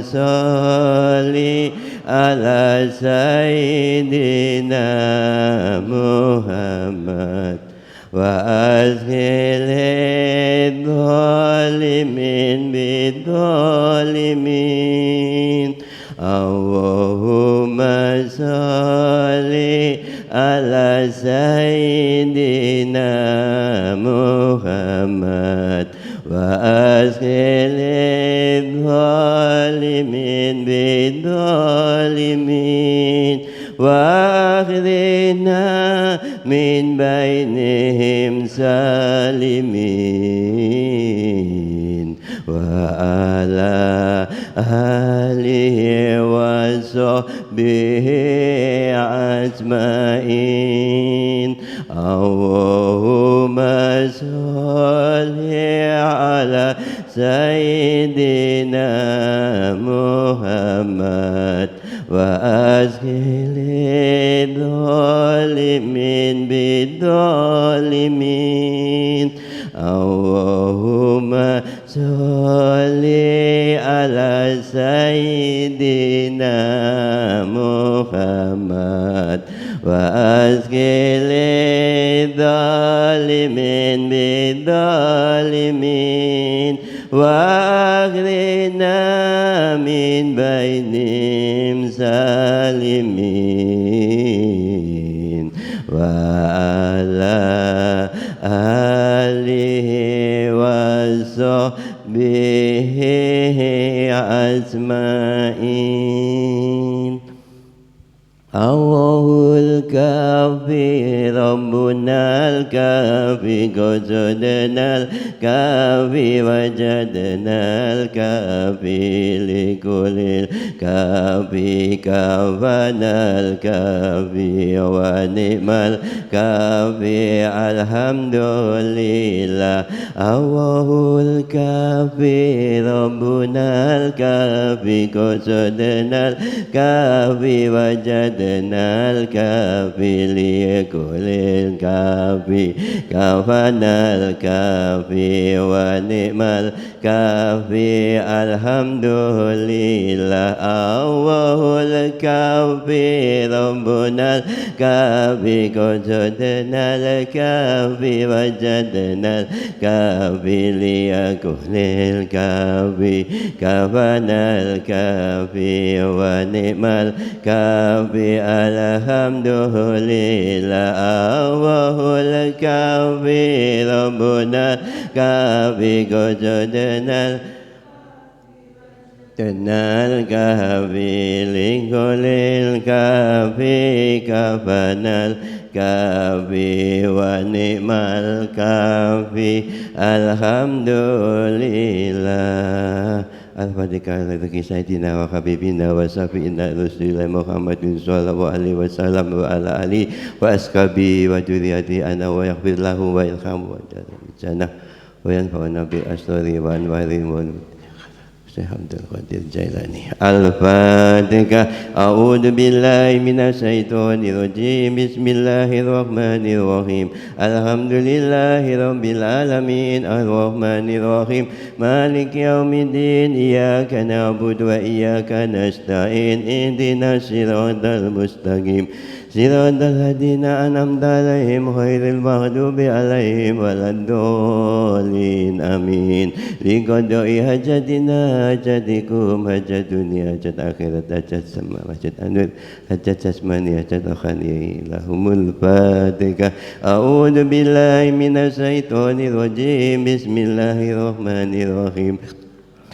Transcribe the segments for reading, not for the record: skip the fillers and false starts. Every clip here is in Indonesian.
صل على سيدنا محمد وأذهل الظالمين بالظالمين اللهم صل على سيدنا محمد وأذهل الظالمين بالظالمين وأخرجنا من بينهم سالمين وعلى آله وصحبه أجمعين اللهم صل على سيدنا محمد وأذهل الظالمين بالظالمين اللهم صل على سيدنا محمد وأذهل الظالمين بالظالمين وأخرجنا من بينهم سالمين وعلى آله وصحبه أجمعين الله الكافي ربنا الكافي قصدنا الكافي وجدنا الكافي لكل الكافي كفانا الكافي ونعم الكافي الحمد لله الله الكافي ربنا الكافي قصدنا الكافي وجدنا الكافي لكل الكافي كفانا الكافي ونعم الكافي الحمد لله الله الكافي ربنا الكافي قصدنا الكافي وجدنا الكافي لكل الكافي كفانا الكافي ونعم الكافي الحمد لله الله الكافي ربنا الكافي قصدنا الكافي لكل الكافي كفانا الكافي ونعم الكافي الحمد لله Al-Fatihah bagi Sayyidina wa Habibina wa Safiina Rasulullah Muhammadin sallallahu alaihi wasallam wa ala alihi wa ashabi wa dzurriyyati ana wa yaghfir lahu wa yarhamhu wa jannah wa yanfa'una bi asrari wa anwari wa Syekh Abdul Qadir Jailani. Al-Fatihah. A'udzu billahi minasyaitonir rajim. Bismillahirrahmanirrahim. Alhamdulillahi rabbil alamin. Arrahmanir rahim. Maliki yaumiddin. Iyyaka na'budu wa iyyaka nasta'in. Ihdinas siratal mustaqim. Siratal ladzina an'amta 'alaihim ghairil maghdubi 'alaihim waladdallin. Amin. Liqada'i hajatina hajatikum hajat dunia hajat akhirat hajat sama hajat anur hajat jasmani hajat akhani lahumul Fatihah. A'udzu billahi minasyaitonir rajim. Bismillahirrahmanirrahim.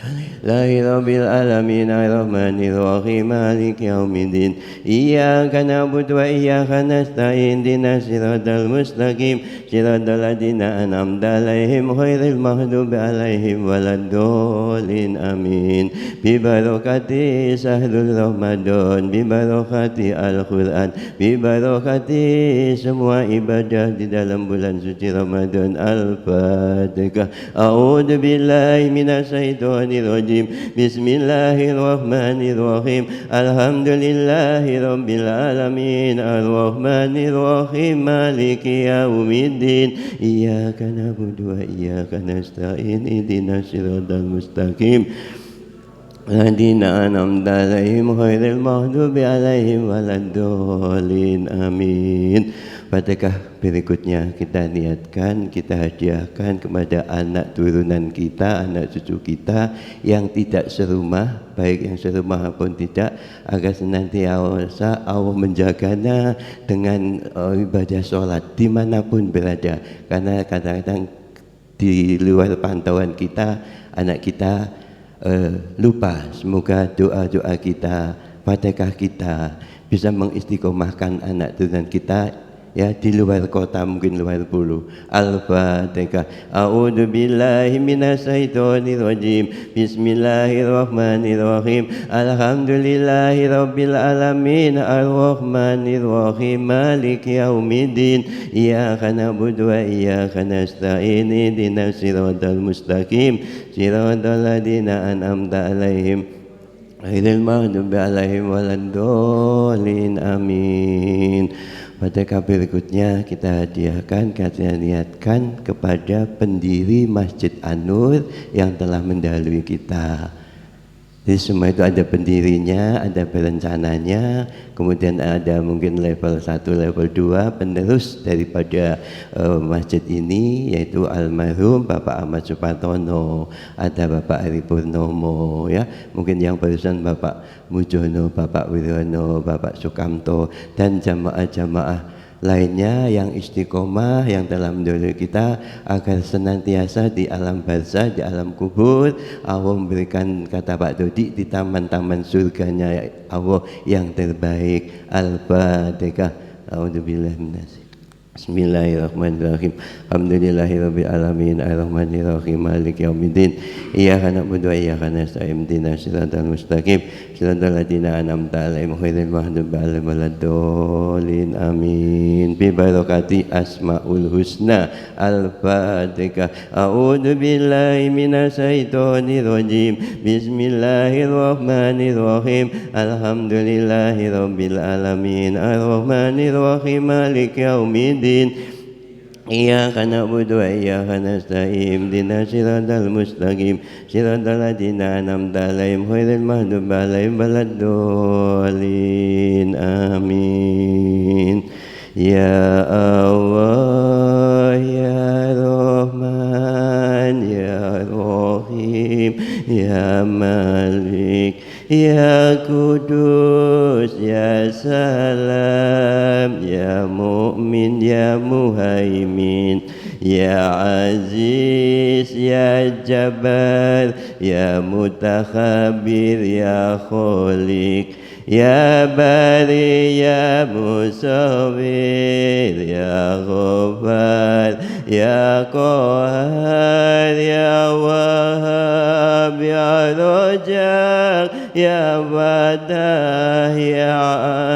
Alhamdulillahi rabbil alamin arrahmanir rahim maliki yaumiddin iyyaka na'budu wa iyyaka nasta'in ihdinas siratal mustaqim siratal ladzina an'amta 'alaihim ghairil maghdubi 'alaihim waladdallin. Amin. Bi barakati syahrul Ramadan, bi barakati Al-Qur'an, bi barakati semua ibadah di dalam bulan suci Ramadan. Al-Fatihah. A'udzu billahi minasyaitonir rajim. Bismillahirrahmanirrahim. Alhamdulillahi rabbil alamin arrahmanir rahim maliki yaumiddin iyyaka na'budu wa iyyaka nasta'in ihdinas siratal mustaqim الذين أنعمت عليهم غير المغضوب عليهم ولا الضالين amin. Padahal berikutnya kita niatkan, kita hadiahkan kepada anak turunan kita, anak cucu kita yang tidak serumah, baik yang serumah maupun tidak, agar senantiasa Allah menjaganya dengan ibadah sholat dimanapun berada. Karena kadang-kadang di luar pantauan kita, anak kita lupa. Semoga doa-doa kita, sedekah kita bisa mengistiqomahkan anak turunan kita ya di luar kota, mungkin luar pulau. Al-Fatihah. A'udzu billahi minasyaitonir rajim. Bismillahirrahmanirrahim. Alhamdulillahi rabbil alamin. Arrahmanir rahim. Maliki yaumiddin. Iyyaka na'budu wa iyyaka nasta'in. Ihdinas siratal mustaqim. Siratal ladzina an'amta 'alaihim ghairil maghdubi 'alaihim waladdallin. Amin. Pada kabar berikutnya kita hadiahkan, kita niatkan kepada pendiri Masjid An-Nur yang telah mendahului kita. Jadi semua itu ada pendirinya, ada perencananya, kemudian ada mungkin level 1, level 2 penerus daripada masjid ini, yaitu almarhum Bapak Ahmad Supartono, ada Bapak Ari Purnomo, ya, mungkin yang barusan Bapak Mujono, Bapak Wirono, Bapak Sukamto, dan jamaah-jamaah lainnya yang istiqomah yang telah mendahului kita, agar senantiasa di alam barzah, di alam kubur, Allah memberikan, kata Pak Dodi, di taman-taman surganya Allah yang terbaik. Al-Fatihah. A'udzubillahi minasyaitonir. Bismillahirrahmanirrahim. Alhamdulillahirabbil alamin. Arrahmanirrahim. Maliki yaumiddin. Iyyaka na'budu wa iyyaka nasta'in. Ihdinas siratal mustaqim. Siratal ladzina an'amta 'alaihim ghairil maghdubi 'alaihim waladdallin. Amin. Bi barakati asmaul husna. Al-Fatihah. A'udzu billahi minasyaitonir rajim. Bismillahirrahmanirrahim. Alhamdulillahirabbil alamin. Arrahmanirrahim. Maliki yaumiddin. Iyyaka na'budu wa iyyaka nasta'in. Ihdinas siratal mustaqim. Siratal ladzina an'amta 'alaihim ghairil maghdubi 'alaihim waladdallin. Amin. Ya Allah, ya Rahman, ya Rahim, ya Malik, ya Kudus, ya Salam, ya Mu'min, ya Muhaimin, ya Aziz, ya Jabbar, ya Mutakhabbir, ya Khaliq, ya Bari, ya Musawwir, ya Ghaffar, ya Qahhar, ya Wahhab, ya Razzaq, ya Fatah, ya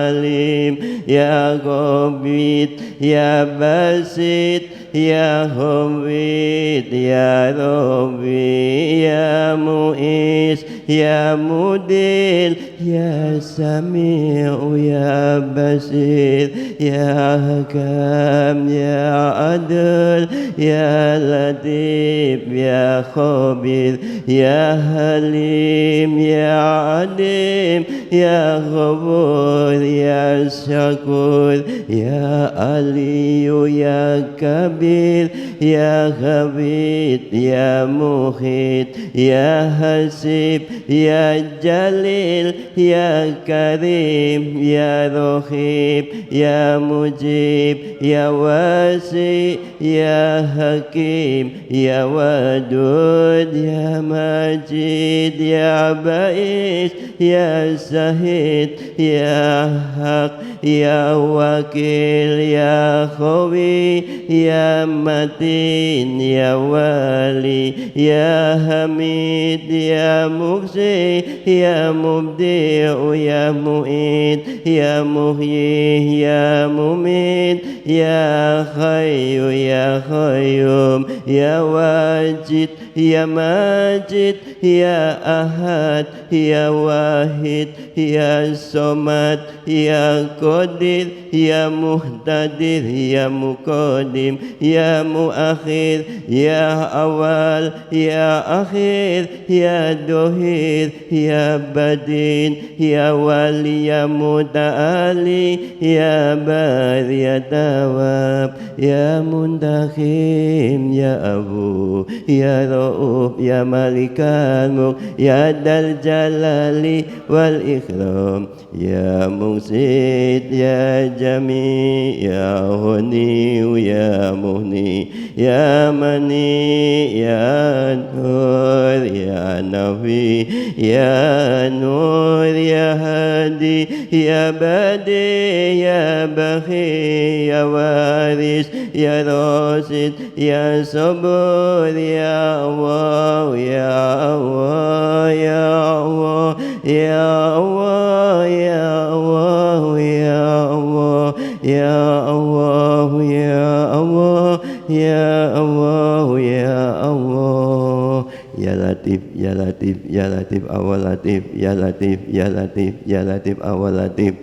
Alim, ya Qabid, ya Basit, ya Hamid, ya Rabbi, ya Mu'is, ya Mudil, ya Sami'u, ya Basir, ya Hakam, ya Adil, ya Latif, ya Khabir, ya Halim, ya Adim, ya Ghafur, ya Syakur, ya Aliyu, ya Kabir, ya Khabid, ya Muhit, ya Hasib, ya Jalil, ya Karim, ya Rahim, ya Mujib, ya Wasi, ya Hakim, ya Wadud, ya Majid, ya Ba'is, ya Sahid, ya Haq, ya Wakil, ya Khawi, ya Matin, ya Wali, ya Hamid, ya Muhsi, ya Mubdi'u, ya Mu'id, ya Muhyi, ya Mumit, ya Hayyu, ya Qayyum, Ya Wajid Ya Majid Ya Ahad Ya Wahid Ya Somad Ya Qadir Ya Muhtadir Ya Muqaddim Ya Muakhir Ya Awal Ya Akhir Ya Dohir Ya Badin Ya Wali Ya Muta'ali Ya Bari Ya Tawab Ya Muntakhim Ya Abu Ya Ra'uf Ya Malikal Mulk Ya Dal Jalali wal Ikram Ya Musid Ya Jami Ya Huni Ya Muhni Ya Mani Ya Nur Ya Nafi Ya Nur Ya Hadi Ya Badi Ya Bakhi Ya Waris Ya Rasid Ya Sabur Ya Allah Ya Allah Ya Allah Ya Allah Ya Allah Ya Allah Ya Allah Ya Allah Ya Allah Ya Allah Ya Latif Ya Latif Ya Latif Awal Latif Ya Latif Ya Latif Ya Latif Awal Latif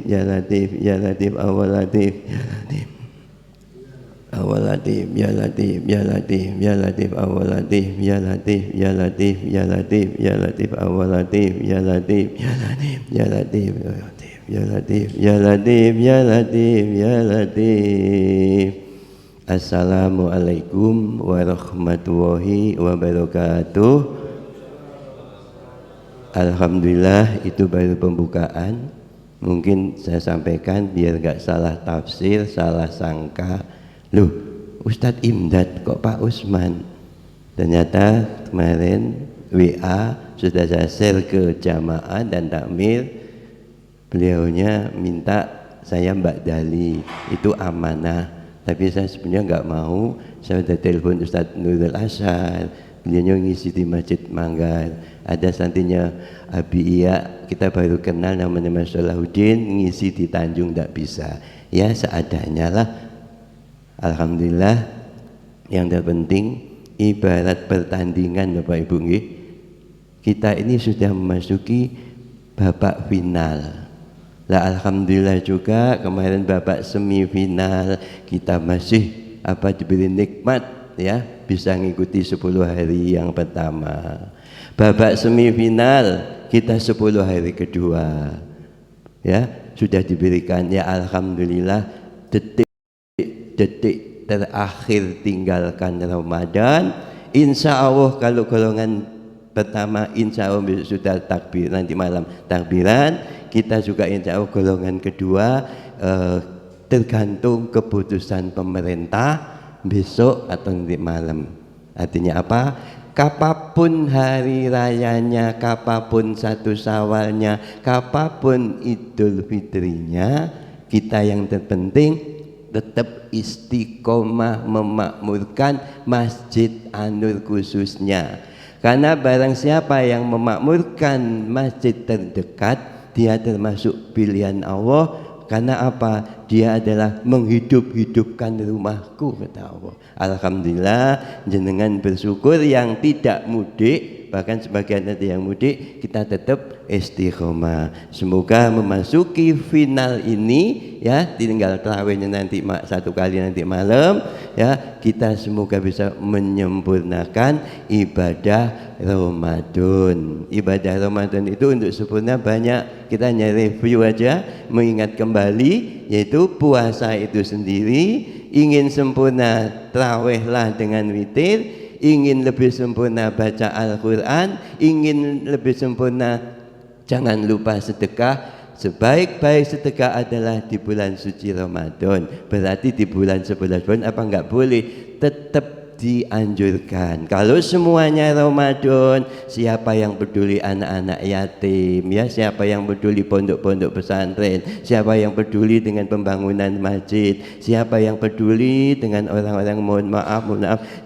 Ya Latif Ya Latif Awal Latif Ya Latif Awal Latif Ya Latif Ya Latif Ya Latif Awal Latif Ya Latif Ya Latif Ya Latif Ya Latif Awal Latif Ya Latif Ya Latif Ya Latif Ya Latif Ya Latif Ya Latif Ya Latif. Assalamualaikum warahmatullahi wabarakatuh. Alhamdulillah, itu baru pembukaan. Mungkin saya sampaikan biar gak salah tafsir, salah sangka. Loh, Ustadz Imdad kok Pak Usman? Ternyata kemarin WA sudah saya share ke jamaah dan takmir. Beliaunya minta saya Mbak Dali, itu amanah. Tapi saya sebenarnya nggak mau. Saya udah telepon Ustadz Nurul Ashar, beliau ngisi di Masjid Manggar. Ada santrinya Abi Iya, kita baru kenal namanya Mas Salahuddin, ngisi di Tanjung nggak bisa. Ya seadanya lah. Alhamdulillah. Yang terpenting ibarat pertandingan Bapak Ibu nggih. Kita ini sudah memasuki babak final. Lah alhamdulillah juga kemarin babak semifinal kita masih diberi nikmat ya, bisa ngikuti 10 hari yang pertama. Babak semifinal kita 10 hari kedua ya, sudah diberikan ya alhamdulillah. Detik terakhir tinggalkan Ramadan, insya Allah kalau golongan pertama insya Allah sudah takbir, nanti malam takbiran. Kita juga insya Allah golongan kedua tergantung keputusan pemerintah besok atau nanti malam. Artinya apa? Kapapun hari rayanya, kapapun satu Syawalnya, kapapun Idul Fitrinya, kita yang terpenting tetap istiqomah memakmurkan Masjid An-Nur khususnya. Karena barang siapa yang memakmurkan masjid terdekat, dia termasuk pilihan Allah. Karena apa? Dia adalah menghidup-hidupkan rumahku, kata Allah. Alhamdulillah, jenengan bersyukur yang tidak mudik, bahkan sebagian ada yang mudik, kita tetap istiqomah. Semoga memasuki final ini ya, tinggal tarawihnya nanti satu kali nanti malam ya, kita semoga bisa menyempurnakan ibadah Ramadan. Ibadah Ramadan itu untuk sempurna banyak, kita hanya review aja, mengingat kembali, yaitu puasa itu sendiri. Ingin sempurna, tarawihlah dengan witir. Ingin lebih sempurna, baca Al-Quran. Ingin lebih sempurna, jangan lupa sedekah. Sebaik-baik sedekah adalah di bulan suci Ramadan. Berarti di bulan 11 bulan apa enggak boleh? Tetap dianjurkan. Kalau semuanya Ramadan, siapa yang peduli anak-anak yatim ya, siapa yang peduli pondok-pondok pesantren, siapa yang peduli dengan pembangunan masjid, siapa yang peduli dengan orang-orang mohon maaf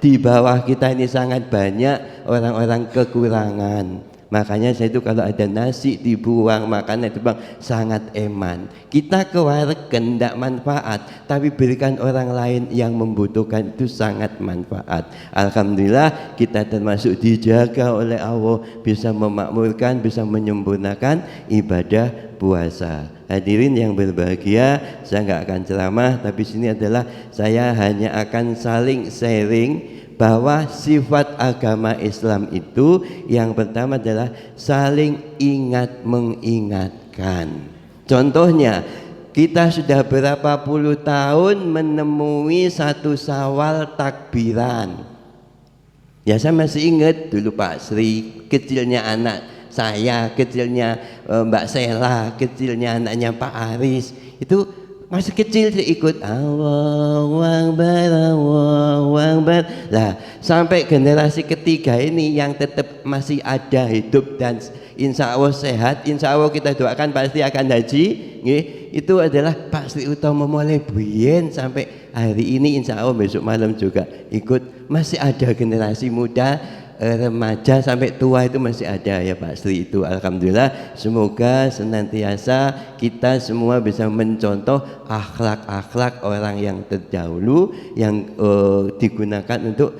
di bawah kita ini sangat banyak orang-orang kekurangan. Makanya saya itu kalau ada nasi dibuang, makanan itu bang sangat eman. Kita keluarkan tidak manfaat, tapi berikan orang lain yang membutuhkan itu sangat manfaat. Alhamdulillah kita termasuk dijaga oleh Allah, bisa memakmurkan, bisa menyempurnakan ibadah puasa. Hadirin yang berbahagia, saya nggak akan ceramah, tapi sini adalah saya hanya akan saling sharing bahwa sifat agama Islam itu yang pertama adalah saling ingat mengingatkan. Contohnya, kita sudah berapa puluh tahun menemui satu Syawal takbiran. Ya saya masih ingat dulu Pak Sri, kecilnya anak saya, kecilnya Mbak Sela, kecilnya anaknya Pak Aris, itu masih kecil saya ikut Allahu Akbar, Allahu Akbar. Lah sampai generasi ketiga ini yang tetap masih ada hidup dan insya Allah sehat, insya Allah kita doakan pasti akan haji. Itu adalah Pak Sri Utomo mulai biyen sampai hari ini insya Allah besok malam juga ikut. Masih ada generasi muda, remaja sampai tua itu masih ada ya Pak Sri itu. Alhamdulillah, semoga senantiasa kita semua bisa mencontoh akhlak-akhlak orang yang terdahulu yang digunakan untuk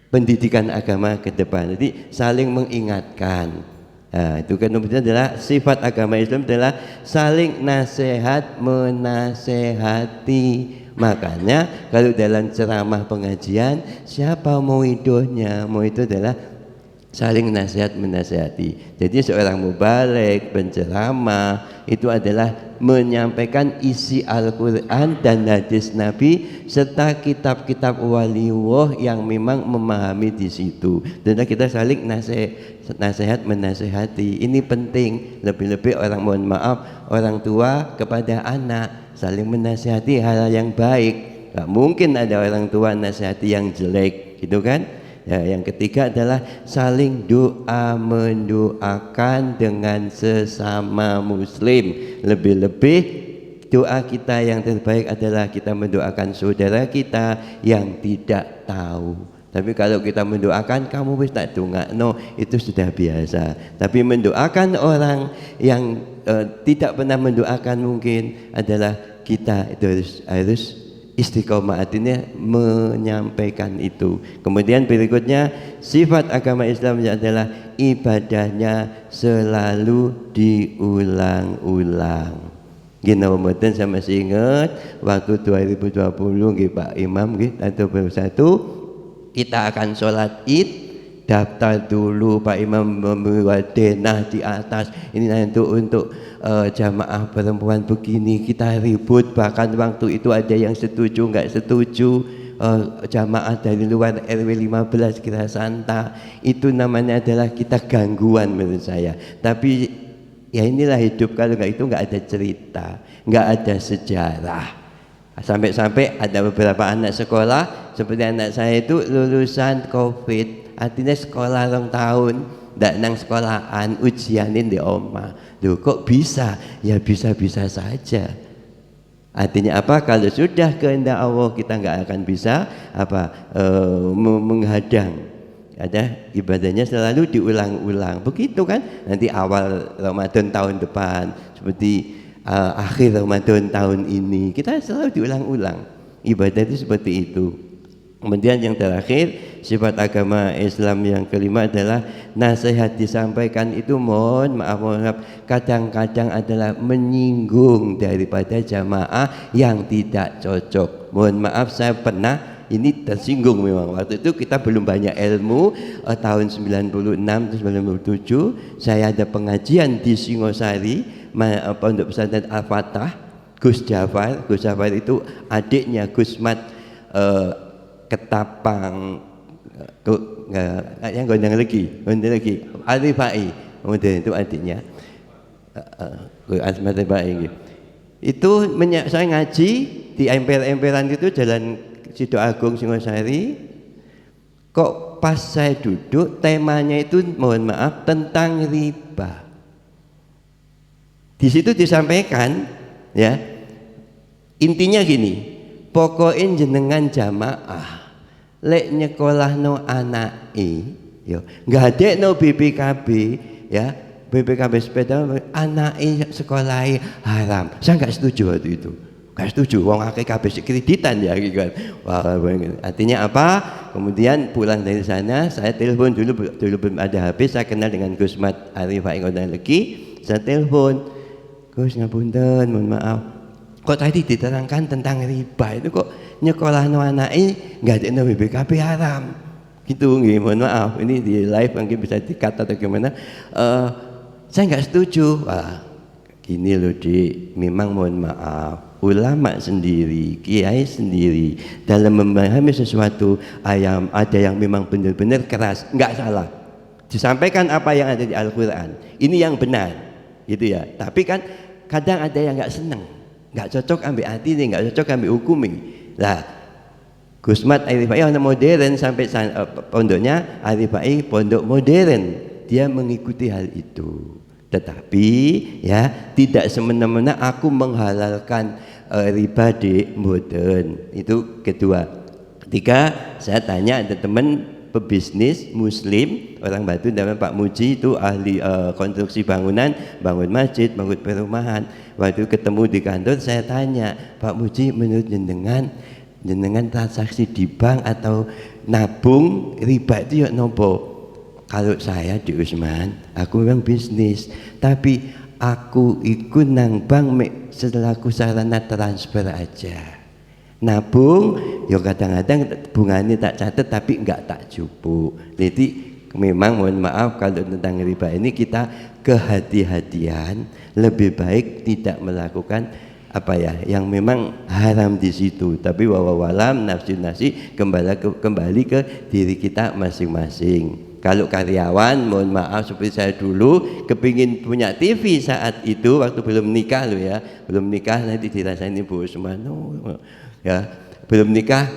pendidikan agama ke depan. Jadi saling mengingatkan. Nah, itu kan kemudian adalah sifat agama Islam adalah saling nasihat menasehati. Makanya kalau dalam ceramah pengajian siapa mau idohnya, mau itu adalah saling nasihat menasehati. Jadi seorang mubalik penceramah itu adalah menyampaikan isi Al-Quran dan hadis Nabi serta kitab-kitab waliullah yang memang memahami di situ. Dan kita saling nasihat menasehati. Ini penting, lebih-lebih orang mohon maaf orang tua kepada anak saling menasihati hal yang baik. Gak mungkin ada orang tua nasihati yang jelek, gitu kan? Ya, yang ketiga adalah saling doa mendoakan dengan sesama muslim. Lebih-lebih doa kita yang terbaik adalah kita mendoakan saudara kita yang tidak tahu. Tapi kalau kita mendoakan kamu wis tak dongakno, itu sudah biasa. Tapi mendoakan orang yang tidak pernah mendoakan mungkin adalah kita itu harus istiqomah, artinya menyampaikan itu. Kemudian berikutnya sifat agama Islam adalah ibadahnya selalu diulang-ulang. Gini Ramadan saya masih ingat waktu 2020 nggih Pak Imam nggih atau bersatu kita akan sholat Id, daftar dulu Pak Imam membuat denah di atas ini untuk jamaah perempuan begini, kita ribut, bahkan waktu itu ada yang setuju nggak setuju, jamaah dari luar RW 15 Kira Santa, itu namanya adalah kita gangguan menurut saya. Tapi ya inilah hidup, kalau nggak itu nggak ada cerita, nggak ada sejarah. Sampai-sampai ada beberapa anak sekolah seperti anak saya itu lulusan COVID, artinya sekolah 2 tahun ndak nang sekolahan, ujianin di omah. Loh kok bisa? Ya bisa-bisa saja. Artinya apa? Kalau sudah kehendak Allah kita nggak akan bisa menghadang. Ada ibadahnya selalu diulang-ulang. Begitu kan? Nanti awal Ramadan tahun depan seperti akhir Ramadan tahun ini kita selalu diulang-ulang. Ibadah itu seperti itu. Kemudian yang terakhir sifat agama Islam yang kelima adalah nasihat disampaikan itu mohon maaf kadang-kadang adalah menyinggung daripada jamaah yang tidak cocok. Mohon maaf saya pernah ini tersinggung memang. Waktu itu kita belum banyak ilmu, tahun 96-97 saya ada pengajian di Singosari, Pondok Pesantren Al-Fatah. Gus Jafar itu adiknya Gus Mat Ketapang yang gondang lagi Arifai, kemudian itu adiknya Asmat Arifai. Itu saya ngaji di emper-emperan itu jalan Sido Agung Singosari. Kok pas saya duduk temanya itu mohon maaf tentang riba. Di situ disampaikan ya, intinya gini, pokoknya jenengan jamaah lek nyekolahno anake Yo, ngadekno BPKB ya, BPKB sepeda anake sekolah haram. Saya nggak setuju waktu itu. Nggak setuju, wong akeh kabeh kreditan ya gitu kan. Wah, artinya apa? Kemudian pulang dari sana, saya telepon dulu belum ada HP, saya kenal dengan Gus Mat Arifah Ingodan Legi. Saya telepon, Gus ngapunten, mohon maaf. Kok tadi diterangkan tentang riba itu kok nyekolahno anake ngadekno BPKB haram. Gitu, mohon maaf, ini di live mungkin bisa dikata atau gimana. Saya nggak setuju. Wah, gini loh Dik, memang mohon maaf, ulama sendiri, kiai sendiri dalam memahami sesuatu ada yang memang benar-benar keras, nggak salah. Disampaikan apa yang ada di Al-Quran, ini yang benar, gitu ya. Tapi kan kadang ada yang nggak seneng, nggak cocok ambil hati nih, nggak cocok ambil hukumi. Lah, Gus Mat Arifai anak modern sampai pondoknya Arifai pondok modern, dia mengikuti hal itu. Tetapi ya tidak semena-mena aku menghalalkan riba di modern. Itu kedua. Ketiga, saya tanya ada teman pebisnis muslim orang Batu namanya Pak Muji, itu ahli konstruksi bangunan, bangun masjid, bangun perumahan. Waktu ketemu di kantor saya tanya, Pak Muji, menurut jenengan transaksi di bank atau nabung riba itu ya nopo? Kalau saya di Usman, aku memang bisnis, tapi aku ikut nang bank selaku sarana transfer aja. Nabung, ya kadang-kadang bunganya tak catat tapi enggak tak jupuk. Jadi memang mohon maaf kalau tentang riba ini kita kehati-hatian, lebih baik tidak melakukan apa ya yang memang haram di situ, tapi wawalam nafsu nasi kembali ke diri kita masing-masing. Kalau karyawan, mohon maaf seperti saya dulu kepingin punya TV saat itu waktu belum nikah loh ya, belum nikah nanti dirasain Ibu Usman, ya belum nikah,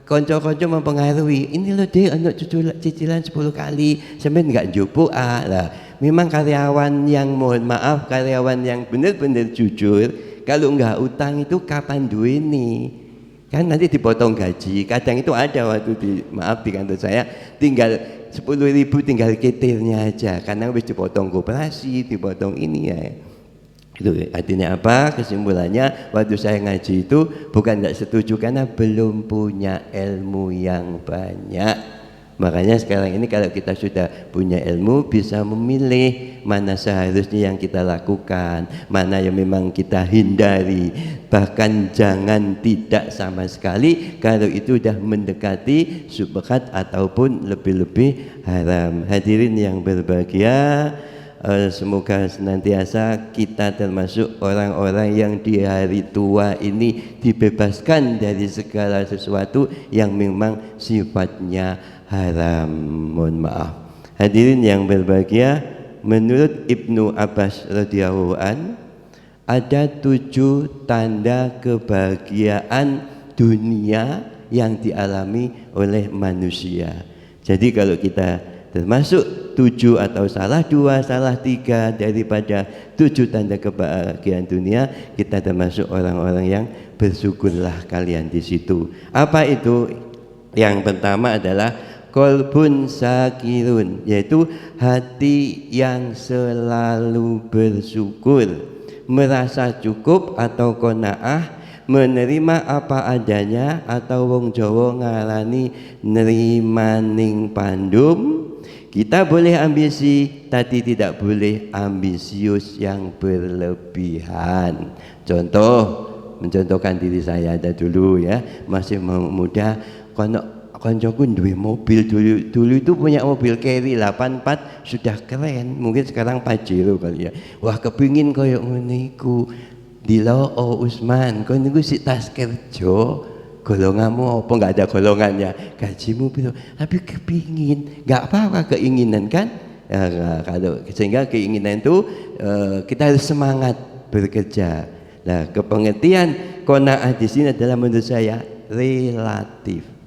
konco-konco mempengaruhi, ini loh deh anak cicilan 10 kali, sampai nggak jupuk lah. Memang karyawan yang mohon maaf, karyawan yang benar-benar jujur, kalau nggak utang itu kapan duweni? Kan nanti dipotong gaji. Kadang itu ada waktu di kantor saya tinggal 10.000 tinggal ketirnya aja, karena wis dipotong koperasi, dipotong ini ya. Itu artinya apa? Kesimpulannya waktu saya ngaji itu bukan nggak setuju karena belum punya ilmu yang banyak. Makanya sekarang ini kalau kita sudah punya ilmu, bisa memilih mana seharusnya yang kita lakukan, mana yang memang kita hindari, bahkan jangan tidak sama sekali kalau itu sudah mendekati subhat ataupun lebih-lebih haram. Hadirin yang berbahagia, semoga senantiasa kita termasuk orang-orang yang di hari tua ini dibebaskan dari segala sesuatu yang memang sifatnya haram. Mohon maaf. Hadirin yang berbahagia, menurut Ibnu Abbas radhiyallahu an, ada 7 tanda kebahagiaan dunia yang dialami oleh manusia. Jadi kalau kita termasuk 7 atau salah 2, salah 3 daripada 7 tanda kebahagiaan dunia, kita termasuk orang-orang yang bersyukurlah kalian di situ. Apa itu? Yang pertama adalah qalbun sakirun, yaitu hati yang selalu bersyukur, merasa cukup atau qanaah, menerima apa adanya, atau wong Jawa ngarani nerimaning pandum. Kita boleh ambisi, tapi tidak boleh ambisius yang berlebihan. Contoh, mencontohkan diri saya ada dulu ya, masih muda, koncoku duwe mobil dulu itu punya mobil Carry 84 sudah keren, mungkin sekarang Pajero kali ya. Wah kepingin koyo ngene iku. Diloo Usman, kau niku si tas kerja, golonganmu apa nggak ada golongannya, gajimu piro, tapi kepingin, nggak apa-apa keinginan kan? Ya, kalau sehingga keinginan itu kita harus semangat bekerja. Nah, kepengertian qanaah di sini adalah menurut saya relatif.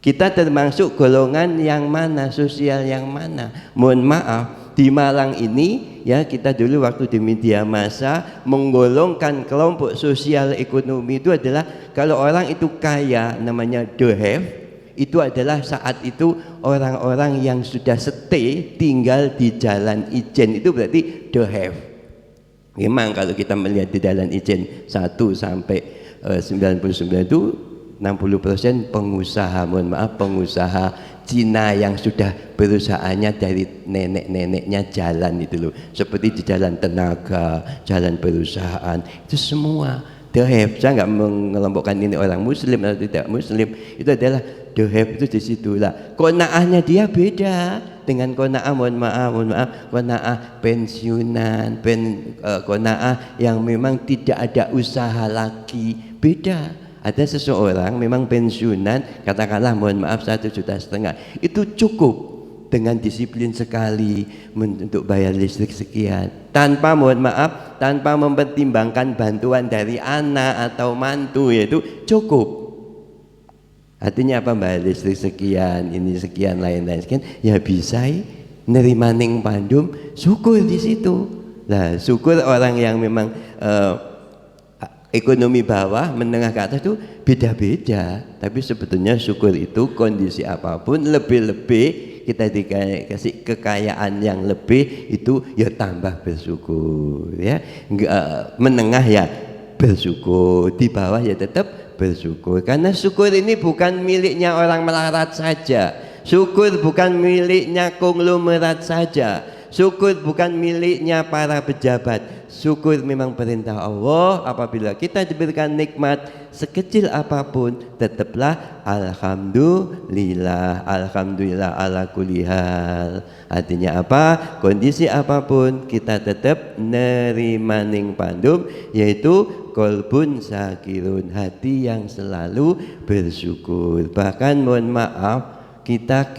Kita termasuk golongan yang mana, sosial yang mana? Mohon maaf, di Malang ini ya, kita dulu waktu di media massa menggolongkan kelompok sosial ekonomi itu adalah kalau orang itu kaya namanya the have, Itu adalah saat itu orang-orang yang sudah stay tinggal di Jalan Ijen, itu berarti the have. Memang kalau kita melihat di Jalan Ijen 1 sampai 99 itu 60% pengusaha, mohon maaf, pengusaha Cina yang sudah perusahaannya dari nenek-neneknya jalan itu loh, seperti di Jalan Tenaga, Jalan Perusahaan, itu semua the have. Saya nggak mengelompokkan ini orang muslim atau tidak muslim, itu adalah the have itu di situ lah. Qanaahnya dia beda dengan qanaah, mohon maaf, qanaah pensiunan, qanaah yang memang tidak ada usaha lagi, beda. Ada seseorang memang pensiunan, katakanlah mohon maaf 1,5 juta, itu cukup dengan disiplin sekali untuk bayar listrik sekian, tanpa mohon maaf, tanpa mempertimbangkan bantuan dari anak atau mantu, yaitu cukup. Artinya apa? Bayar listrik sekian, ini sekian, lain-lain sekian, ya bisa nerima ning pandum, syukur di situ. Nah, syukur orang yang memang ekonomi bawah, menengah ke atas itu beda-beda. Tapi sebetulnya syukur itu kondisi apapun, lebih-lebih kita dikasih kekayaan yang lebih, itu ya tambah bersyukur ya. Menengah ya bersyukur, di bawah ya tetap bersyukur. Karena syukur ini bukan miliknya orang melarat saja, syukur bukan miliknya konglomerat saja, syukur bukan miliknya para pejabat. Syukur memang perintah Allah. Apabila kita diberikan nikmat sekecil apapun, tetaplah alhamdulillah, alhamdulillah ala kulli hal. Artinya apa? Kondisi apapun kita tetap nerima ning pandum, yaitu kolbun sakirun, hati yang selalu bersyukur. Bahkan mohon maaf, kita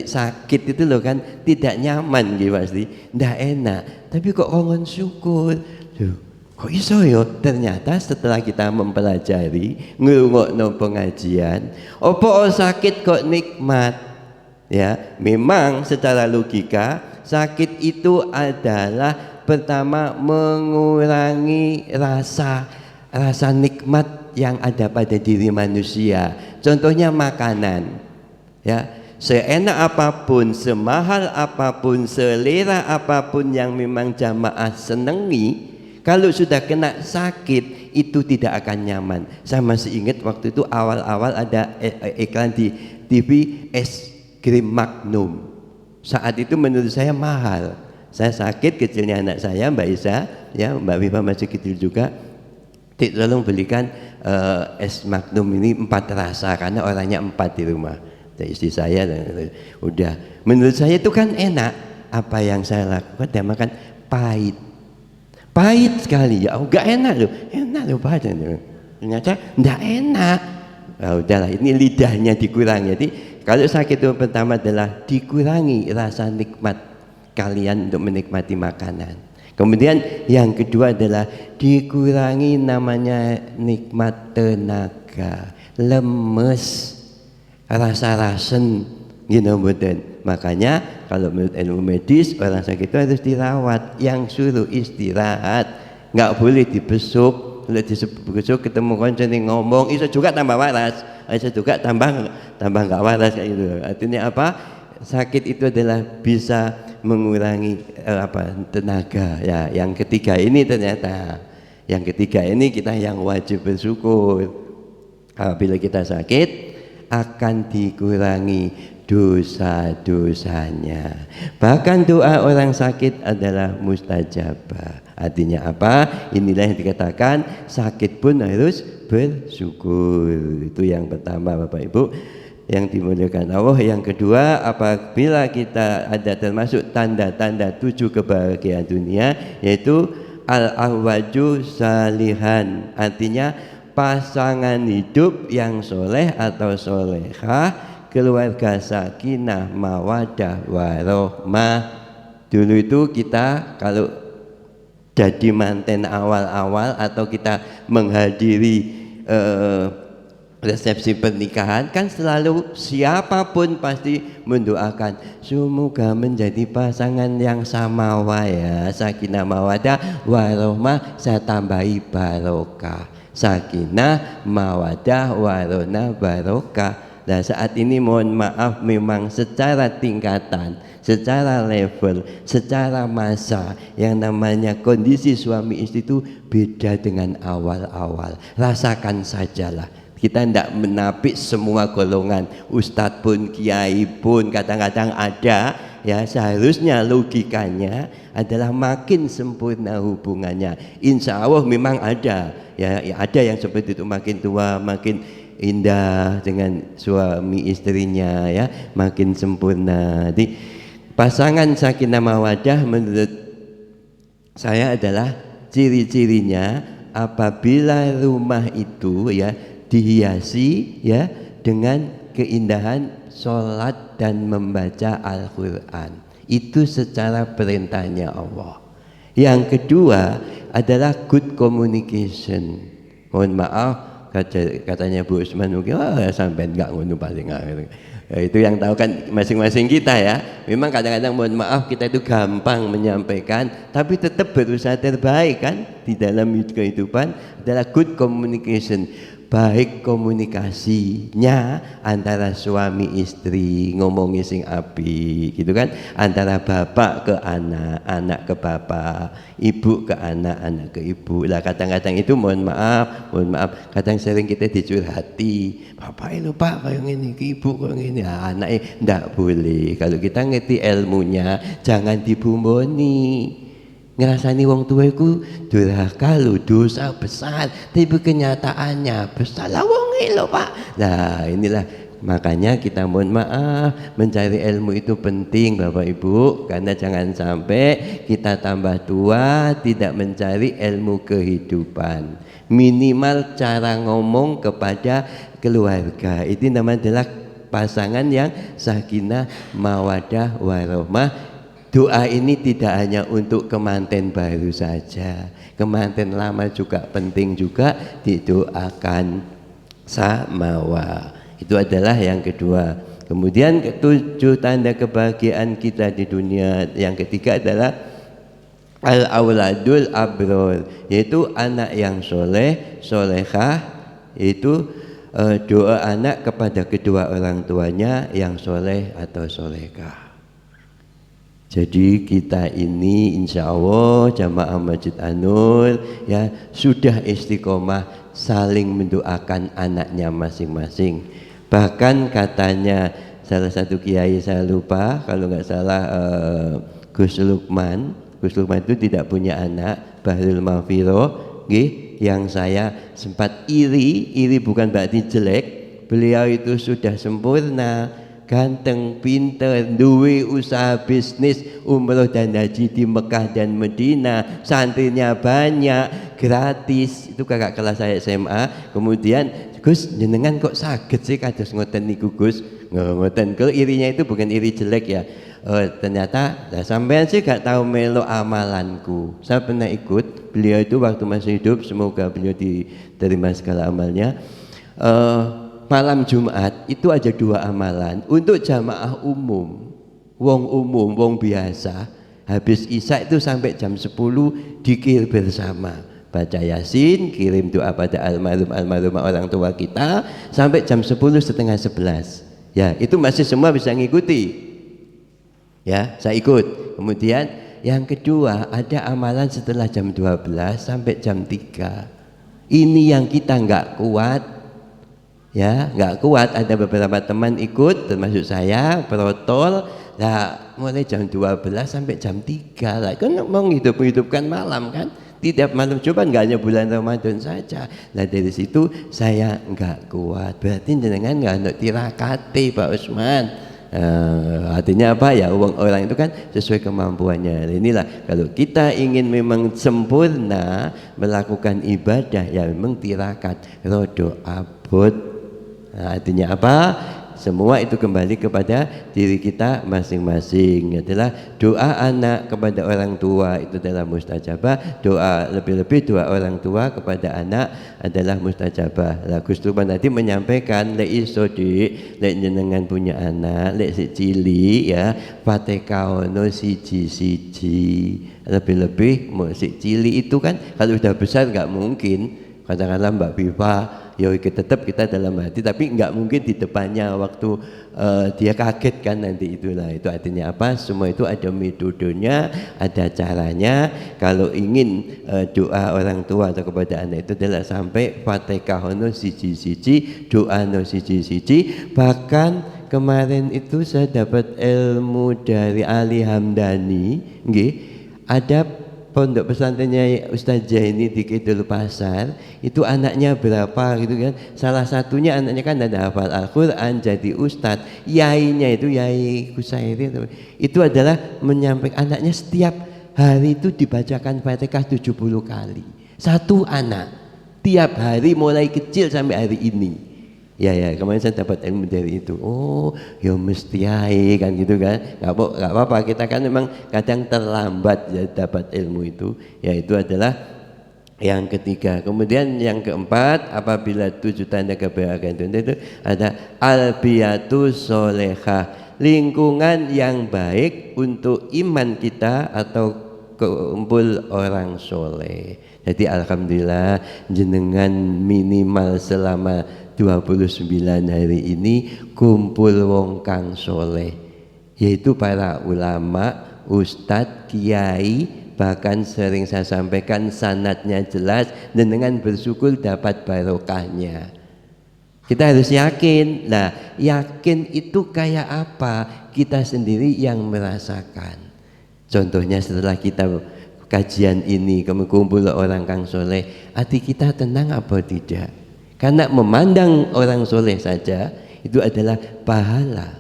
sakit itu loh kan, tidak nyaman gitu pasti, ndak enak, tapi kok kongon syukur. Duh, kok iso ya? Ternyata setelah kita mempelajari, ngrungokno pengajian, opo sakit kok nikmat ya. Memang secara logika sakit itu adalah pertama mengurangi rasa nikmat yang ada pada diri manusia. Contohnya makanan ya, seenak apapun, semahal apapun, selera apapun yang memang jamaah senengi, kalau sudah kena sakit itu tidak akan nyaman. Saya masih ingat waktu itu awal-awal ada iklan di TV es krim Magnum. Saat itu menurut saya mahal. Saya sakit, kecilnya anak saya Mbak Isa ya, Mbak Viva masih kecil juga, tolong belikan es Magnum ini 4 rasa karena orangnya 4 di rumah. Istri saya udah, menurut saya itu kan enak. Apa yang saya lakukan, dia makan pahit sekali ya. Enggak enak loh pahit. Ternyata enggak enak. Nah, udahlah, ini lidahnya dikurangi. Jadi kalau sakit itu pertama adalah dikurangi rasa nikmat kalian untuk menikmati makanan. Kemudian yang kedua adalah dikurangi namanya nikmat tenaga, lemes, rasa rasen gitu mboten. Makanya kalau menurut ilmu medis, orang sakit itu harus dirawat, yang suruh istirahat, nggak boleh dibesuk. Kalau dibesuk ketemu konco ngomong, itu juga tambah waras, itu juga tambah nggak waras kayak gitu. Artinya apa? Sakit itu adalah bisa mengurangi tenaga ya. Yang ketiga ini ternyata, yang ketiga ini kita yang wajib bersyukur. Apabila kita sakit akan dikurangi dosa-dosanya. Bahkan doa orang sakit adalah mustajabah. Artinya apa? Inilah yang dikatakan sakit pun harus bersyukur. Itu yang pertama Bapak Ibu yang dimuliakan Allah. Yang kedua, apabila kita ada termasuk tanda-tanda 7 kebahagiaan dunia, yaitu al-ahwaju salihan. Artinya pasangan hidup yang soleh atau solehah, keluarga sakinah mawadah warohmah. Dulu itu kita kalau jadi manten awal-awal atau kita menghadiri resepsi pernikahan, kan selalu siapapun pasti mendoakan semoga menjadi pasangan yang samawa ya, sakinah mawadah warohmah, saya tambahi barokah, sakinah mawadah warona barokah. Nah saat ini mohon maaf memang secara tingkatan, secara level, secara masa yang namanya kondisi suami istri itu beda dengan awal-awal. Rasakan sajalah. Kita tidak menapik semua golongan, ustadz pun, kiai pun kadang-kadang ada. Ya seharusnya logikanya adalah makin sempurna hubungannya. Insya Allah memang ada. Ya ada yang seperti itu, makin tua makin indah dengan suami istrinya, ya makin sempurna. Jadi pasangan sakinah mawaddah menurut saya adalah ciri-cirinya apabila rumah itu ya dihiasi ya dengan keindahan sholat dan membaca Al-Quran. Itu secara perintahnya Allah. Yang kedua adalah good communication. Mohon maaf, katanya Bu Usman mungkin sampai enggak ngono paling itu yang tahu kan masing-masing kita ya. Memang kadang-kadang mohon maaf kita itu gampang menyampaikan, tapi tetap berusaha terbaik kan di dalam kehidupan adalah good communication. Baik komunikasinya antara suami istri, ngomongin sing api gitu kan, antara bapak ke anak, anak ke bapak, ibu ke anak, anak ke ibu. Lah kadang-kadang itu mohon maaf, kadang sering kita dicurhati, bapak itu pak kayak gini, ibu kayak gini, anaknya ndak boleh. Kalau kita ngerti ilmunya jangan dibumboni. Ngerasani wong tua itu durhaka lho, dosa besar, tapi kenyataannya besar lah wong lho pak. Nah inilah makanya kita mohon maaf, mencari ilmu itu penting Bapak Ibu, karena jangan sampai kita tambah tua tidak mencari ilmu kehidupan. Minimal cara ngomong kepada keluarga itu namanya adalah pasangan yang sakinah mawaddah warahmah. Doa ini tidak hanya untuk kemanten baru saja, kemanten lama juga penting juga didoakan samawa. Itu adalah yang kedua. Kemudian ketujuh tanda kebahagiaan kita di dunia. Yang ketiga adalah al-auladul abror, yaitu anak yang soleh, solehah, yaitu doa anak kepada kedua orang tuanya yang soleh atau solehah. Jadi kita ini insya Allah jamaah Masjid An-Nur ya sudah istiqomah saling mendoakan anaknya masing-masing. Bahkan katanya salah satu kiai, saya lupa kalau nggak salah, Gus Lukman itu tidak punya anak, Bahrul Mafiro, yang saya sempat iri bukan berarti jelek. Beliau itu sudah sempurna, ganteng, pinter, duwe usaha bisnis umroh dan haji di Mekah dan Medina, santrinya banyak, gratis. Itu kakak kelas saya SMA. Kemudian Gus jenengan kok saged sih kados ngoten niku Gus? Ngoten. Kalau irinya itu bukan iri jelek ya. Ternyata sampean sih gak tahu melo amalanku. Saya pernah ikut beliau itu waktu masih hidup, semoga beliau diterima segala amalnya. Malam Jumat itu aja 2 amalan untuk jamaah umum, wong biasa. Habis Isya itu sampai jam 10 dikir bersama, baca Yasin, kirim doa pada almarhumah orang tua kita sampai jam 10:30, 11. Ya, itu masih semua bisa ngikuti. Ya, saya ikut. Kemudian yang kedua ada amalan setelah jam 12 sampai jam 3. Ini yang kita nggak kuat. Ya nggak kuat, ada beberapa teman ikut termasuk saya protol lah, mulai jam 12 sampai jam 3 lah, kan mau hidupkan malam kan, tiap malam, coba nggak hanya bulan Ramadan saja. Nah dari situ saya nggak kuat, berarti jenengan nggak ada tirakati Pak Usman. Artinya apa ya, orang itu kan sesuai kemampuannya. Inilah kalau kita ingin memang sempurna melakukan ibadah ya memang tirakat rodo abot. Nah, artinya apa? Semua itu kembali kepada diri kita masing-masing. Adalah doa anak kepada orang tua itu adalah mustajabah. Doa lebih-lebih doa orang tua kepada anak adalah mustajabah. Lah Gus Tuban tadi menyampaikan lek iso dik, lek jenengan punya anak, lek si cili ya, Fatihah ono siji-siji. Lebih-lebih si cili itu kan kalau sudah besar nggak mungkin. Katakanlah Mbak Biva ya tetap kita dalam hati, tapi nggak mungkin di depannya waktu dia kaget kan nanti itulah. Itu artinya apa? Semua itu ada metodenya, ada caranya. Kalau ingin doa orang tua atau kepada anak itu adalah sampai Fatihah ono siji-siji, doa no siji-siji. Bahkan kemarin itu saya dapat ilmu dari Ali Hamdani, nggih, ada pondok pesantrennya Ustazah ini di Kidul Pasar, itu anaknya berapa gitu kan. Salah satunya anaknya kan ada hafal Al-Quran, jadi ustadz. Yainya itu Yai Kusairi itu adalah menyampaikan anaknya setiap hari itu dibacakan Fatihah 70 kali. Satu anak tiap hari mulai kecil sampai hari ini. Ya kemarin saya dapat ilmu dari itu. Oh ya mesti kan gitu kan. Gak apa-apa, kita kan memang kadang terlambat ya dapat ilmu itu. Ya itu adalah yang ketiga. Kemudian yang keempat, apabila 7 tanda kebahagiaan itu ada albiyatu solehah, lingkungan yang baik untuk iman kita atau kumpul orang soleh. Jadi alhamdulillah jenengan minimal selama 29 hari ini kumpul wong kang soleh, yaitu para ulama, ustadz, kiai, bahkan sering saya sampaikan sanadnya jelas, dan dengan bersyukur dapat barokahnya. Kita harus yakin. Nah, yakin itu kayak apa? Kita sendiri yang merasakan. Contohnya setelah kita kajian ini, kumpul orang kang soleh, hati kita tenang apa tidak? Karena memandang orang soleh saja itu adalah pahala.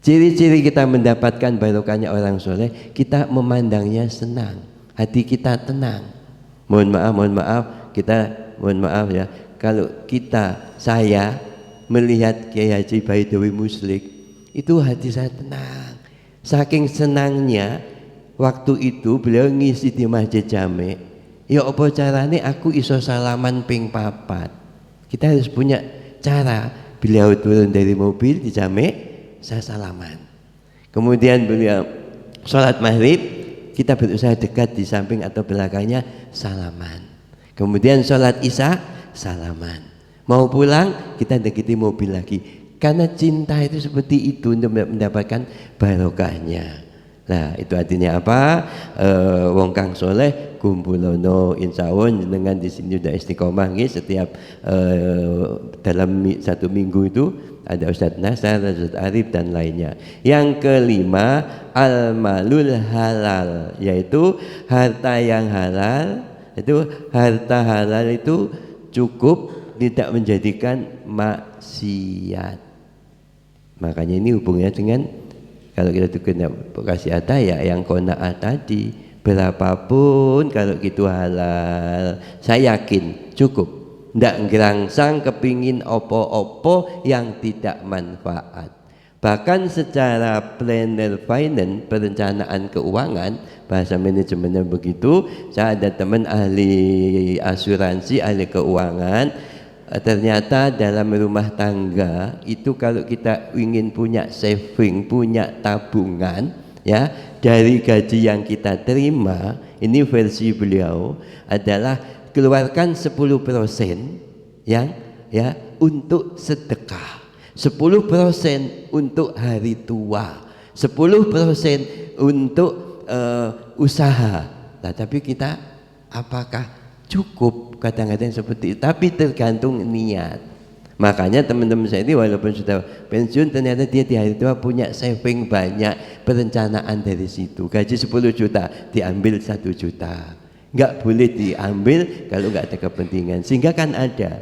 Ciri-ciri kita mendapatkan barokahnya orang soleh, kita memandangnya senang, hati kita tenang. Mohon maaf, ya. Kalau saya melihat Kiai Haji Baidowi Muslik, itu hati saya tenang. Saking senangnya, waktu itu beliau ngisi di Masjid Jami'. Ya apa carane aku iso salaman ping 4. Kita harus punya cara. Beliau turun dari mobil di Jami', saya salaman. Kemudian beliau sholat maghrib, kita berusaha dekat di samping atau belakangnya, salaman. Kemudian sholat isya, salaman. Mau pulang, kita dekati mobil lagi. Karena cinta itu seperti itu untuk mendapatkan barokahnya. Nah itu artinya apa? Wong kang soleh kumpulono, insya Allah dengan di sini sudah istiqomah setiap dalam 1 minggu itu ada Ustadz Nasar, Ustadz Arif dan lainnya. Yang kelima, al-malul halal, yaitu harta yang halal. Itu harta halal itu cukup, tidak menjadikan maksiat. Makanya ini hubungannya dengan kalau kita kena kasih ataya yang qanaah tadi, berapapun kalau gitu halal, saya yakin cukup. Ndak ngerangsang kepingin opo-opo yang tidak manfaat. Bahkan secara planner finance, perencanaan keuangan, bahasa manajemennya begitu. Saya ada teman ahli asuransi, ahli keuangan. Ternyata dalam rumah tangga itu kalau kita ingin punya saving, punya tabungan, ya dari gaji yang kita terima, ini versi beliau adalah keluarkan 10% yang ya untuk sedekah, 10% untuk hari tua, 10% untuk usaha. Nah, tapi kita apakah cukup? Kadang-kadang seperti itu, tapi tergantung niat. Makanya teman-teman saya ini walaupun sudah pensiun, ternyata dia di hari tua punya saving banyak, perencanaan dari situ. Gaji 10 juta diambil 1 juta, nggak boleh diambil kalau nggak ada kepentingan. Sehingga kan ada,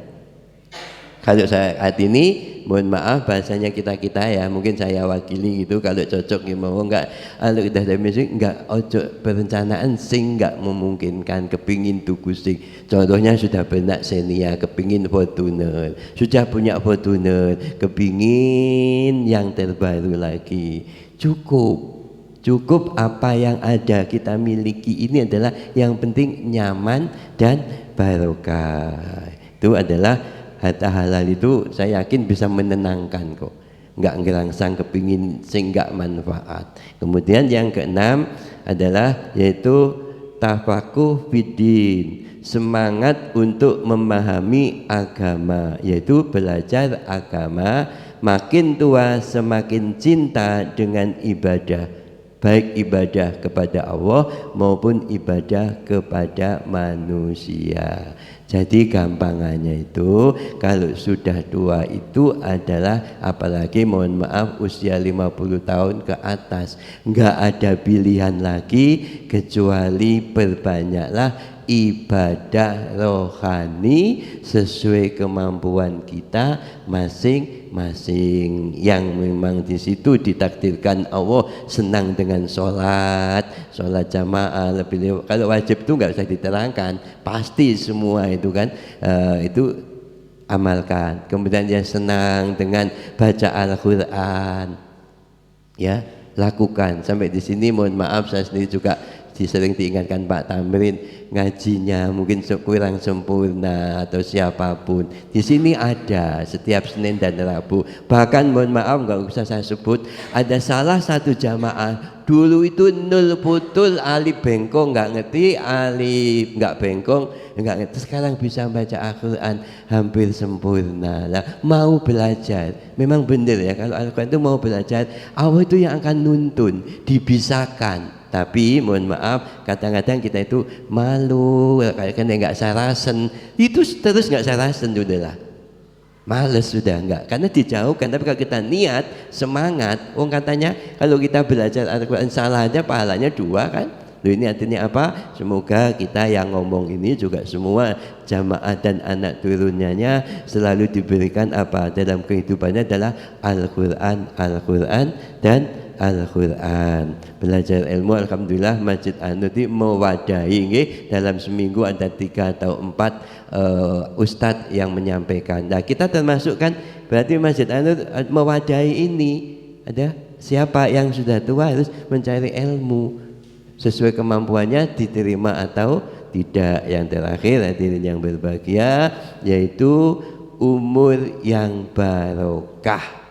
kalau saat ini mohon maaf bahasanya kita ya, mungkin saya wakili gitu, kalau cocok mau enggak, kalau udah ada musik enggak, ojo perencanaan sing enggak memungkinkan, kepingin tuku sing, contohnya sudah benak Xenia, kepingin Fortuner, sudah punya Fortuner, kepingin yang terbaru lagi, cukup apa yang ada kita miliki ini adalah yang penting nyaman dan barokah. Itu adalah harta halal itu saya yakin bisa menenangkan kok, nggak ngerangsang kepingin sing nggak manfaat. Kemudian yang keenam adalah yaitu tafakuh fiddin, semangat untuk memahami agama, yaitu belajar agama. Makin tua semakin cinta dengan ibadah, baik ibadah kepada Allah maupun ibadah kepada manusia. Jadi gampangannya itu kalau sudah tua itu adalah, apalagi mohon maaf usia 50 tahun ke atas, nggak ada pilihan lagi kecuali perbanyaklah ibadah rohani sesuai kemampuan kita masing-masing, yang memang di situ ditakdirkan Allah senang dengan sholat jamaah lebih. Kalau wajib itu nggak usah diterangkan, pasti semua itu kan itu amalkan. Kemudian yang senang dengan baca Al-Quran, ya lakukan. Sampai di sini mohon maaf saya sendiri juga sering diingatkan Pak Tamrin, ngajinya mungkin kurang sempurna atau siapapun. Di sini ada setiap Senin dan Rabu. Bahkan mohon maaf nggak usah saya sebut, ada salah satu jamaah dulu itu nul putul, alif bengkong nggak ngerti, alif nggak bengkong nggak ngerti, sekarang bisa baca Al-Quran hampir sempurna. Lah mau belajar, memang benar ya, kalau Al-Quran itu mau belajar, Allah itu yang akan nuntun, dibisakan. Tapi mohon maaf, kadang-kadang kita itu malu, kadang-kadang nggak sarasen, itu terus nggak sarasen udahlah, males sudah enggak, karena dijauhkan. Tapi kalau kita niat, semangat, katanya kalau kita belajar Al-Quran salah aja pahalanya 2 kan. Loh, ini artinya apa? Semoga kita yang ngomong ini juga semua jamaah dan anak turunnya selalu diberikan apa dalam kehidupannya adalah Al-Quran, Al-Quran dan Al-Quran. Belajar ilmu, alhamdulillah Masjid An-Nur mewadahi dalam seminggu ada 3 atau 4 ustadz yang menyampaikan. Nah kita termasuk kan, berarti Masjid An-Nur mewadahi ini. Ada siapa yang sudah tua harus mencari ilmu sesuai kemampuannya, diterima atau tidak. Yang terakhir hadirin yang berbahagia, yaitu umur yang barokah.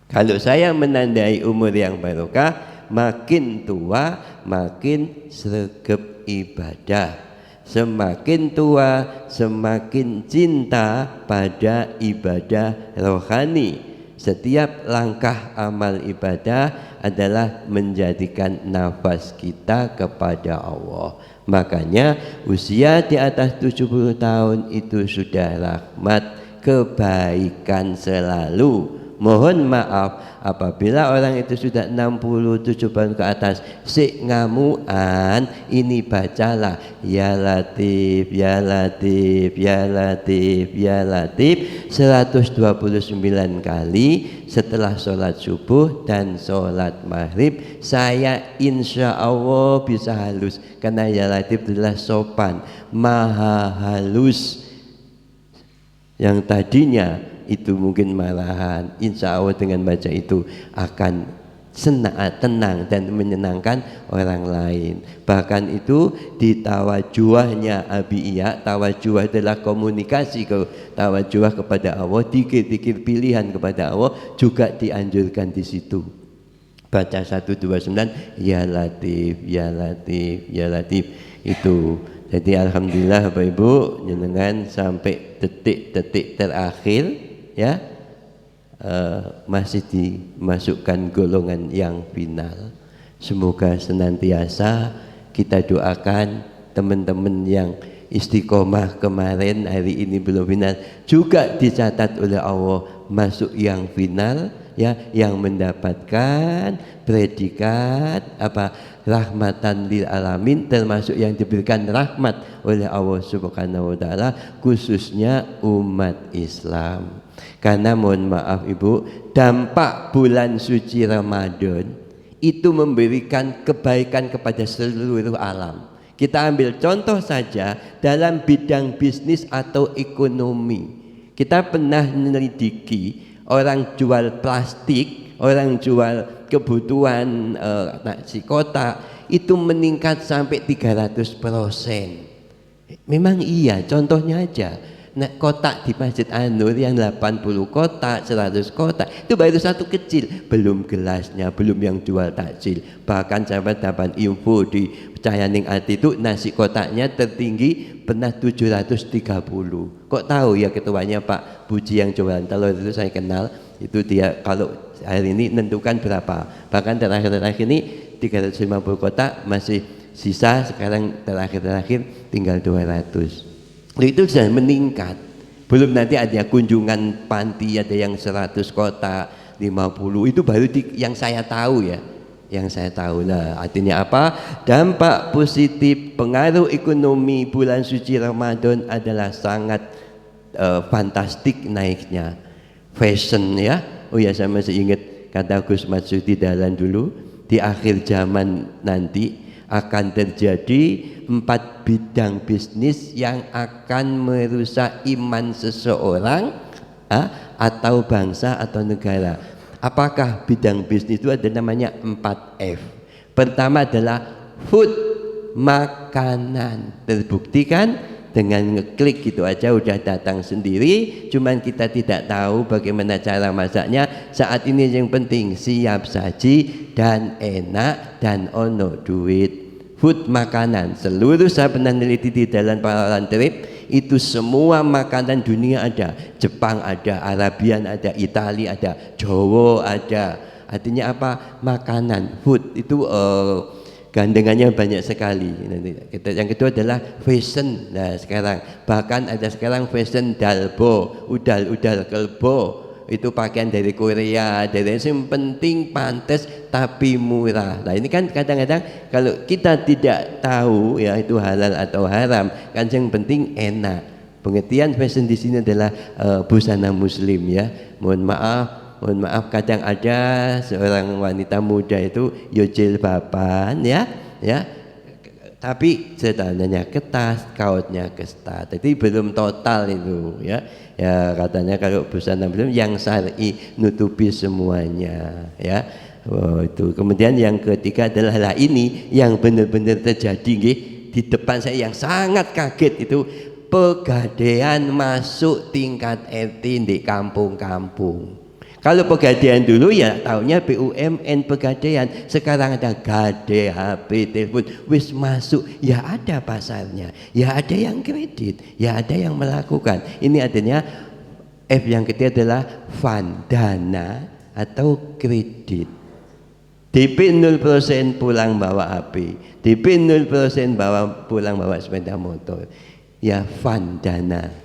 Kalau saya menandai umur yang barokah, makin tua makin sregep ibadah, semakin tua semakin cinta pada ibadah rohani. Setiap langkah amal ibadah adalah menjadikan nafas kita kepada Allah. Makanya usia di atas 70 tahun itu sudah rahmat, kebaikan selalu. Mohon maaf apabila orang itu sudah 67 tahun ke atas si ngamuan, ini bacalah ya Latif, ya Latif, ya Latif, ya Latif 129 kali setelah sholat subuh dan sholat maghrib. Saya insya Allah bisa halus, karena ya Latif adalah sopan, maha halus. Yang tadinya itu mungkin malahan, insya Allah dengan baca itu akan tenang dan menyenangkan orang lain. Bahkan itu di tawajuhnya Abi Iya, tawajuh adalah komunikasi ke tawajuh kepada Allah, dikir-dikir pilihan kepada Allah juga dianjurkan di situ. Baca 129 ya Latif, ya Latif, ya Latif itu. Jadi alhamdulillah Bapak Ibu jenengan sampai detik-detik terakhir ya masih dimasukkan golongan yang final. Semoga senantiasa kita doakan teman-teman yang istiqomah kemarin, hari ini belum final, juga dicatat oleh Allah masuk yang final ya, yang mendapatkan predikat apa rahmatan lil alamin, termasuk yang diberikan rahmat oleh Allah Subhanahu wa taala khususnya umat Islam. Karena mohon maaf Ibu, dampak bulan suci Ramadan itu memberikan kebaikan kepada seluruh alam. Kita ambil contoh saja dalam bidang bisnis atau ekonomi. Kita pernah menyelidiki orang jual plastik, orang jual kebutuhan nasi kotak itu meningkat sampai 300%. Memang iya, contohnya aja. Nah, kotak di Masjid An-Nur yang 80 kotak, 100 kotak itu baru satu kecil, belum gelasnya, belum yang jual takjil. Bahkan saya dapat info di Cahayaning Ati itu nasi kotaknya tertinggi pernah 730. Kok tahu ya ketuanya Pak Puji yang jualan telur itu saya kenal, itu dia kalau hari ini menentukan berapa. Bahkan terakhir-terakhir ini 350 kotak masih sisa, sekarang terakhir tinggal 200. Itu sudah meningkat. Belum nanti ada kunjungan panti, ada yang 100 kotak, 50. Itu baru yang saya tahu ya. Yang saya tahu. Nah, artinya apa? Dampak positif pengaruh ekonomi bulan suci Ramadan adalah sangat fantastik naiknya. Fashion ya. Oh ya, saya masih ingat kata Gus Matsudi Dahlan dulu, di akhir zaman nanti akan terjadi 4 bidang bisnis yang akan merusak iman seseorang atau bangsa atau negara. Apakah bidang bisnis itu? Ada namanya 4F. Pertama adalah food, makanan. Terbuktikan dengan ngeklik gitu aja udah datang sendiri, cuman kita tidak tahu bagaimana cara masaknya. Saat ini yang penting siap saji dan enak dan ono duit. Food, makanan, seluruh saya pernah neliti di dalam Paralan Trip, itu semua makanan dunia ada. Jepang ada, Arabian ada, Italia ada, Jawa ada. Artinya apa? Makanan, food itu gandengannya banyak sekali. Yang kedua adalah fashion. Nah sekarang bahkan ada sekarang fashion dalbo, udal kelbo. Itu pakaian dari Korea, dari yang penting pantas tapi murah. Nah ini kan kadang-kadang kalau kita tidak tahu ya itu halal atau haram, kan yang penting enak. Pengertian fashion di sini adalah busana muslim ya. Mohon maaf kadang ada seorang wanita muda itu yo jilbaban ya. Tapi celananya ketas, kaosnya ketat. Jadi belum total itu ya. Ya katanya kalau busana muslim yang syar'i nutupi semuanya ya. Itu. Kemudian yang ketiga adalah ini yang benar-benar terjadi di depan saya yang sangat kaget itu, pegadaian masuk tingkat RT di kampung-kampung. Kalau pegadaian dulu ya taunya BUMN pegadaian, sekarang ada gade, HP, telepon, wis masuk, ya ada pasarnya, ya ada yang kredit, ya ada yang melakukan. Ini adanya F yang ketiga adalah fund, dana atau kredit. DP 0% pulang bawa HP, DP 0% pulang bawa sepeda motor. Ya fund, dana.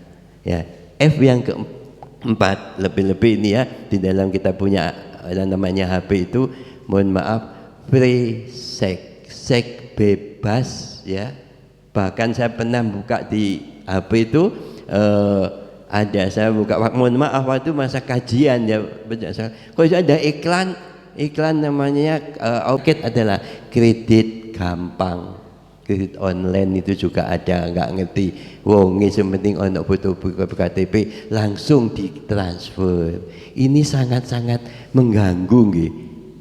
Ya F yang keempat, lebih-lebih ini ya di dalam kita punya yang namanya HP itu, mohon maaf, free seks bebas ya. Bahkan saya pernah buka di HP itu ada saya buka, mohon maaf waktu masa kajian ya, kalau ada iklan namanya adalah kredit gampang, kredit online itu juga ada, nggak ngerti wong sementing ono foto KTP langsung ditransfer. Ini sangat-sangat mengganggu nggih.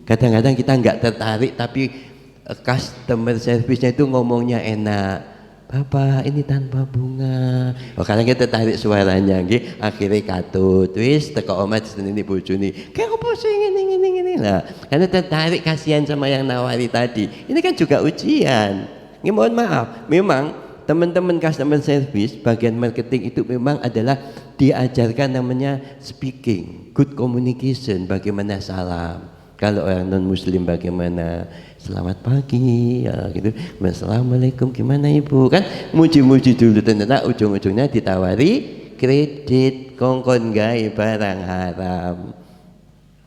Kadang-kadang kita nggak tertarik tapi customer service-nya itu ngomongnya enak, Bapak ini tanpa bunga. Kadang kita tertarik suaranya nggih, akhirnya katut wis teko omah ini bojone kayak apa sih ini lah, karena tertarik kasihan sama yang nawari tadi. Ini kan juga ujian. Ini mohon maaf, memang teman-teman customer service bagian marketing itu memang adalah diajarkan namanya speaking, good communication, bagaimana salam. Kalau orang non muslim bagaimana selamat pagi ya gitu, assalamualaikum gimana ibu, kan muji-muji dulu, ternyata ujung-ujungnya ditawari kredit, kongkon gawe barang haram.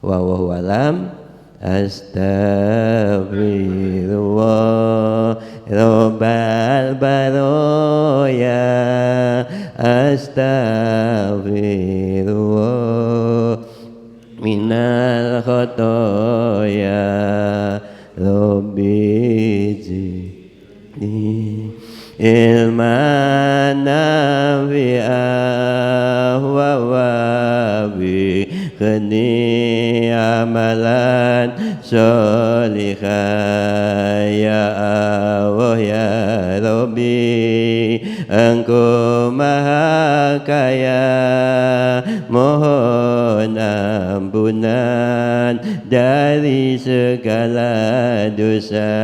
Wallahu alam. Astaghfirullah Rabbal baroya, astaghfirullah minal khotoya, Rabbi zidni ilman nafi'ah wa wabi khani amalan sholihah. Ya Allah ya Rabbi, Engkau maha kaya, mohon ampunan dari segala dosa.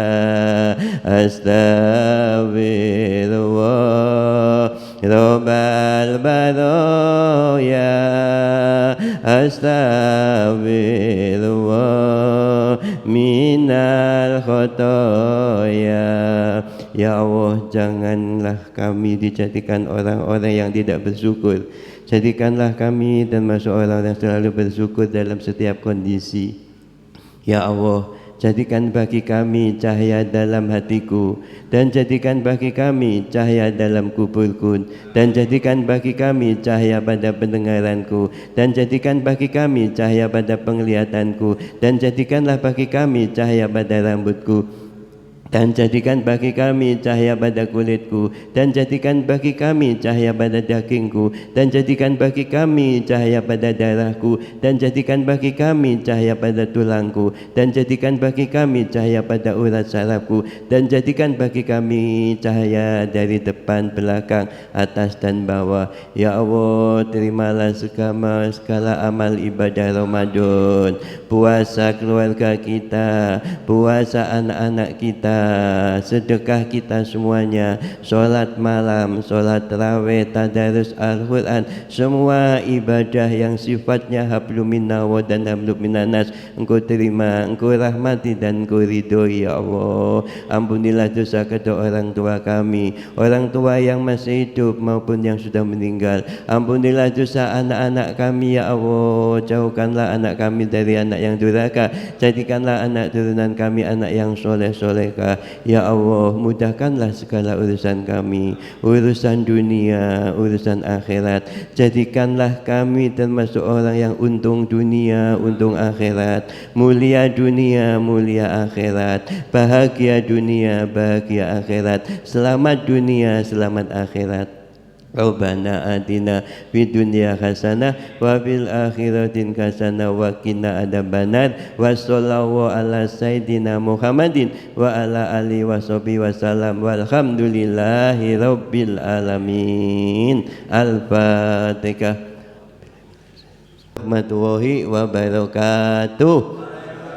Astagfirullah Rabbal baraya, astagfirullah minal khotoya. Ya Allah, janganlah kami dijadikan orang-orang yang tidak bersyukur. Jadikanlah kami termasuk orang yang selalu bersyukur dalam setiap kondisi. Ya Allah, jadikan bagi kami cahaya dalam hatiku, dan jadikan bagi kami cahaya dalam kuburku, dan jadikan bagi kami cahaya pada pendengaranku, dan jadikan bagi kami cahaya pada penglihatanku, dan jadikanlah bagi kami cahaya pada rambutku, dan jadikan bagi kami cahaya pada kulitku, dan jadikan bagi kami cahaya pada dagingku, dan jadikan bagi kami cahaya pada darahku, dan jadikan bagi kami cahaya pada tulangku, dan jadikan bagi kami cahaya pada urat sarafku, dan jadikan bagi kami cahaya dari depan, belakang, atas dan bawah. Ya Allah, terimalah segala amal ibadah Ramadan, puasa keluarga kita, puasa anak-anak kita, sedekah kita semuanya, sholat malam, sholat tarawih, tadarus Al-Quran, semua ibadah yang sifatnya hablum minallah dan hablum minannas, Engkau terima, Engkau rahmati dan Engkau ridhoi. Ya Allah, ampunilah dosa kedua orang tua kami, orang tua yang masih hidup maupun yang sudah meninggal. Ampunilah dosa anak-anak kami. Ya Allah, jauhkanlah anak kami dari anak yang durhaka, jadikanlah anak turunan kami anak yang soleh-solehah. Ya Allah, mudahkanlah segala urusan kami, urusan dunia, urusan akhirat. Jadikanlah kami termasuk orang yang untung dunia, untung akhirat, mulia dunia, mulia akhirat, bahagia dunia, bahagia akhirat, selamat dunia, selamat akhirat. Rabbana atina fid dunya hasanah wa fil akhirati hasanah wa qina adzabannar. Wa sallallahu ala sayyidina Muhammadin wa ala alihi washabihi wasallam walhamdulillahi rabbil alamin. Al-Fatihah. Warahmatullahi wabarakatuh.